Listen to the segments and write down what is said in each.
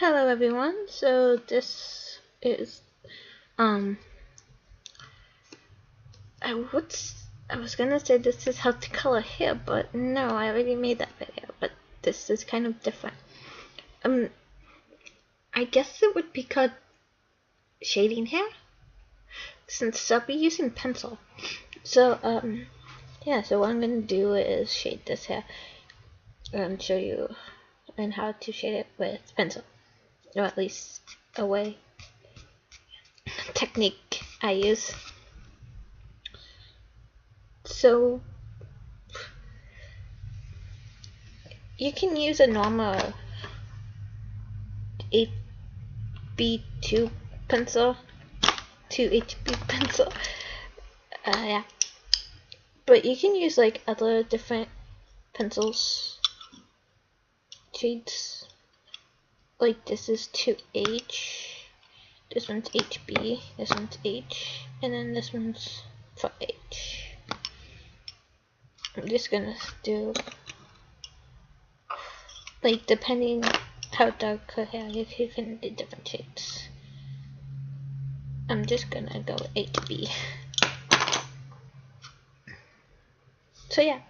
Hello everyone. So this is I was gonna say this is how to color hair, but no, I already made that video. But this is kind of different. I guess it would be called shading hair, since I'll be using pencil. So yeah. So what I'm gonna do is shade this hair and show you and how to shade it with pencil, or at least a way technique I use. So you can use a normal 8B2 pencil, 2HB pencil, yeah. But you can use like other different pencils, shades. Like this is 2H, this one's HB, this one's H, and then this one's for H. I'm just gonna do, like, depending how dark her hair is, you can do different shades. I'm just gonna go with HB. So yeah.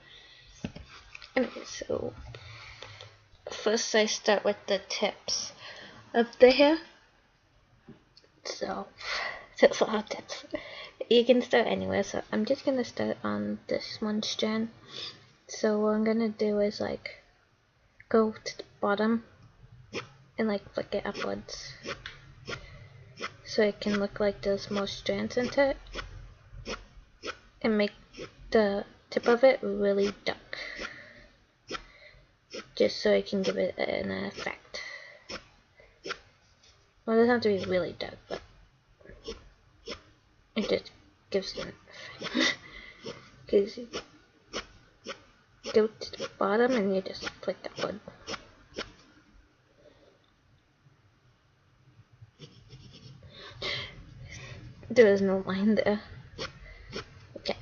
Anyway, so first I start with the tips of the hair. So that's a lot of tips. You can start anywhere, so I'm just gonna start on this one strand. So what I'm gonna do is like go to the bottom and like flick it upwards, so it can look like there's more strands into it, and make the tip of it really dark, just so it can give it an effect. Well, it doesn't have to be really dark, but it just gives an effect. Because you go to the bottom and you just flick upward. There is no line there. Okay.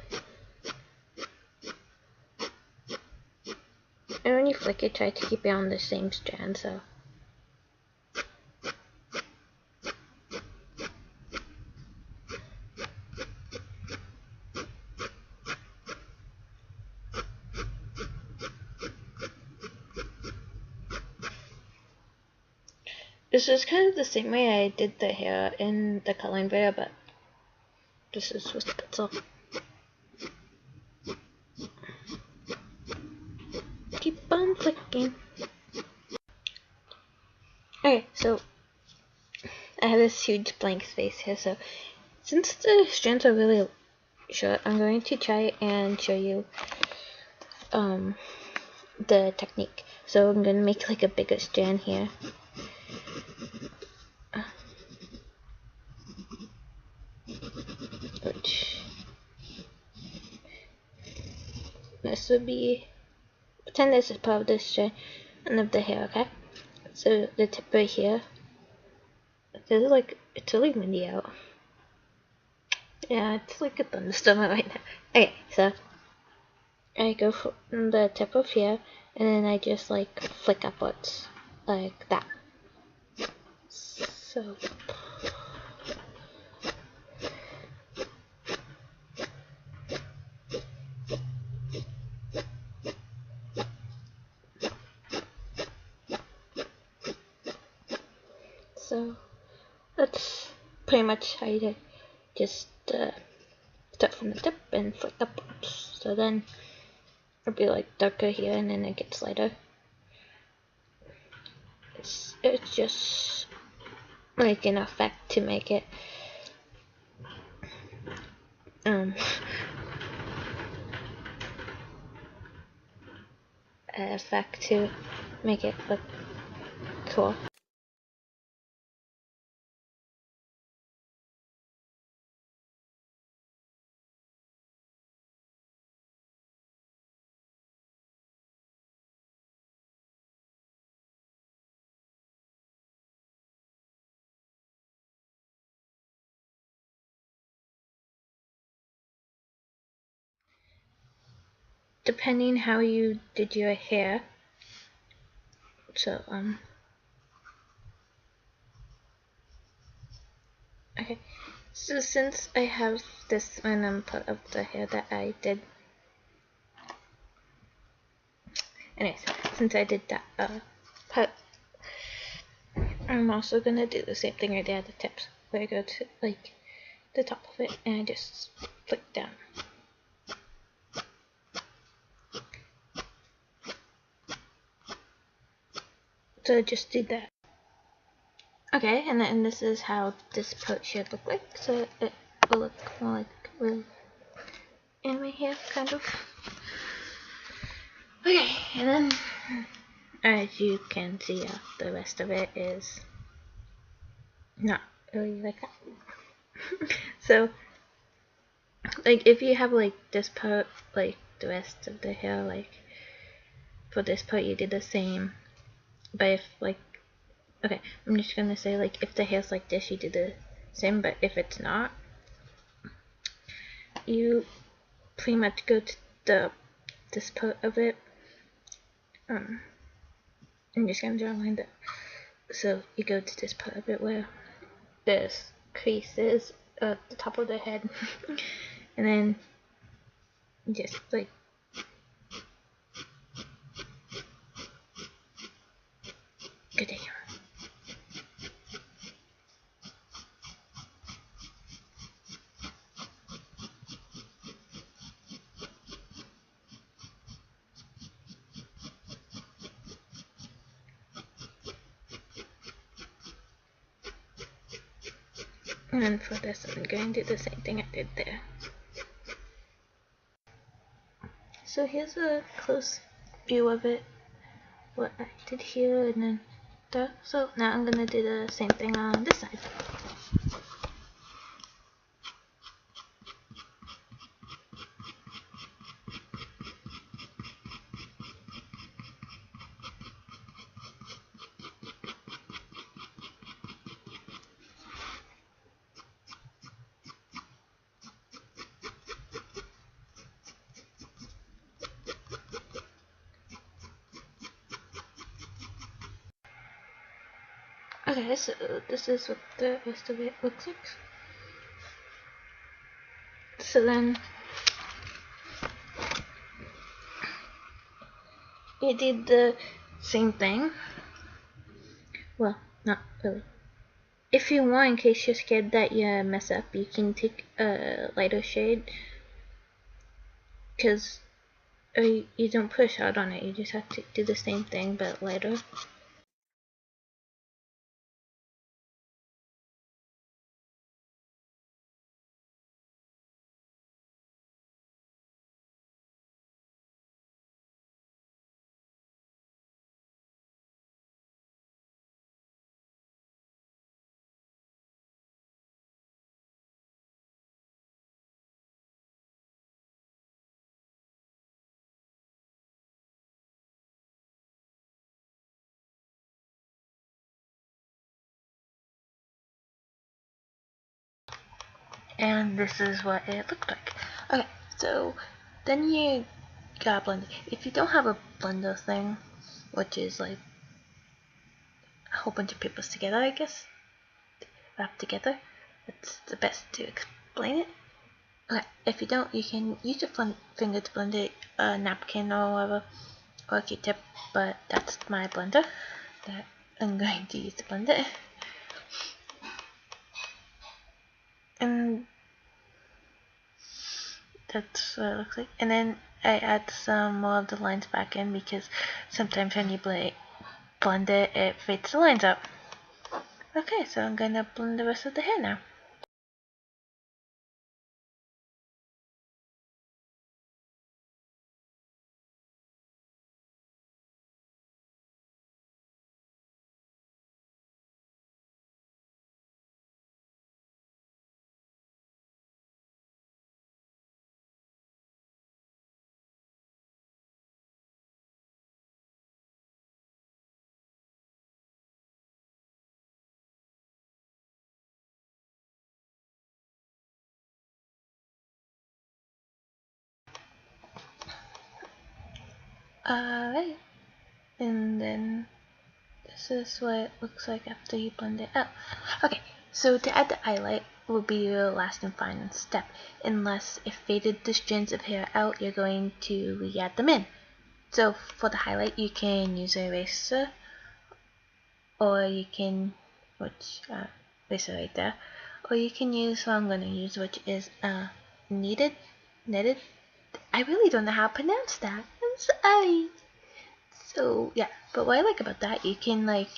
And when you flick it, try to keep it on the same strand, so. This is kind of the same way I did the hair in the coloring video, but this is with the pencil. Keep on flicking. Okay, so I have this huge blank space here, so since the strands are really short, I'm going to try and show you the technique. So I'm going to make like a bigger strand here. Which this would be, pretend this is part of this strand and of the hair, okay? So the tip right here, this is like, it's really windy out. Yeah, it's like a thunderstorm right now. Okay, so I go from the tip of here, and then I just like flick upwards, like that. So that's pretty much how you just start from the tip and flick upwards. So then it'll be like darker here, and then it gets lighter. It's just like an effect to make it effect to make it look cool. Depending how you did your hair, so Okay, so since I have this one part of the hair that I did, anyways, since I did that part, I'm also gonna do the same thing right there at the tips, where I go to like the top of it and I just flick down. So just do that. Okay, and then this is how this part should look like. So it will look more like with anime hair, kind of. Okay, and then as you can see, the rest of it is not really like that. So, like, if you have like this part, like the rest of the hair, like for this part, you did the same. But if like, okay, I'm just gonna say like if the hair's like this, you did the same. But if it's not, you pretty much go to this part of it. I'm just gonna draw a line there. So you go to this part of it where there's creases at the top of the head, and then just like good day. And then for this, I'm going to do the same thing I did there. So here's a close view of it, what I did here and then there. So now I'm gonna do the same thing on this side. Okay, so this is what the rest of it looks like. So then you did the same thing. Well, not really. If you want, in case you're scared that you mess up, you can take a lighter shade, because you don't push out on it, you just have to do the same thing but lighter. And this is what it looked like. Okay, so then you gotta blend it. If you don't have a blender thing, which is like a whole bunch of papers together, I guess, wrapped together, that's the best to explain it. Okay, if you don't, you can use your finger to blend it, a napkin or whatever, or a Q-tip, but that's my blender that I'm going to use to blend it. And that's what it looks like. And then I add some more of the lines back in because sometimes when you blend it, it fades the lines out. Okay, so I'm gonna blend the rest of the hair now. Alright, and then this is what it looks like after you blend it out. Okay, So to add the highlight will be your last and final step. Unless it faded the strands of hair out, you're going to re-add them in. So for the highlight, you can use an eraser, or you can, eraser right there, or you can use what I'm going to use, which is knitted. I really don't know how to pronounce that. I'm sorry. So yeah, but what I like about that, you can like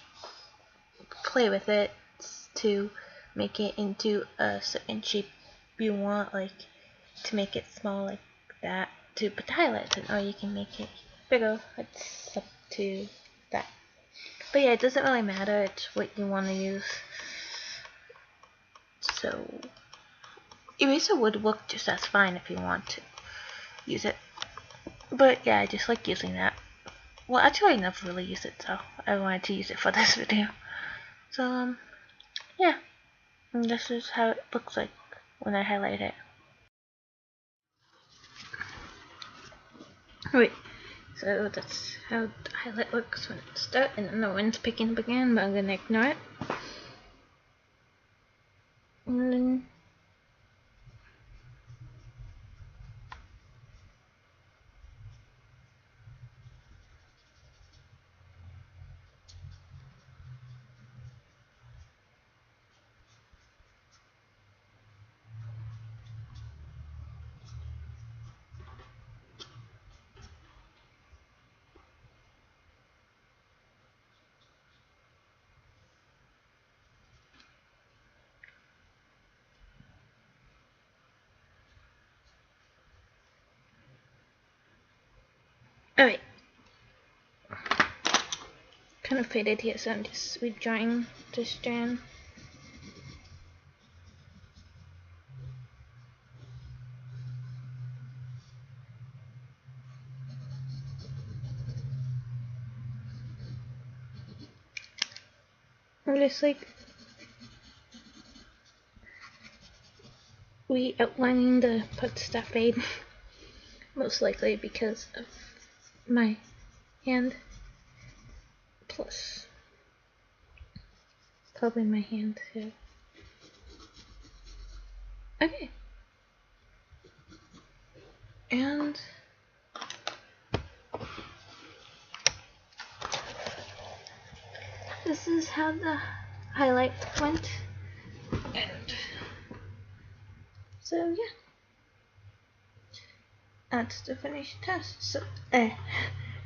play with it to make it into a certain shape you want, like to make it small like that, to put the highlights in, or you can make it bigger. It's up to that. But yeah, it doesn't really matter, it's what you want to use. So eraser would work just as fine if you want to use it. But yeah, I just like using that. Well, actually I never really used it, so I wanted to use it for this video. So yeah, and this is how it looks like when I highlight it. Wait, so that's how the highlight looks when it starts, and then the wind's picking up again, but I'm gonna ignore it. And then alright. Kind of faded here, so I'm just redrawing the strand. I'm just like re-outlining the parts that fade, most likely because of my hand, plus probably my hand too. Okay. And this is how the highlight went. And so yeah, that's the finished test. So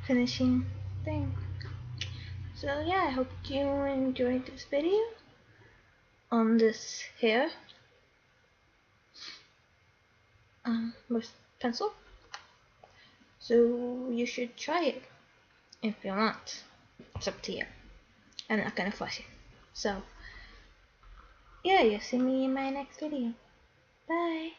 finishing thing. So yeah, I hope you enjoyed this video on this hair with pencil. So you should try it if you want. It's up to you. I'm not gonna force you. So yeah, you'll see me in my next video. Bye.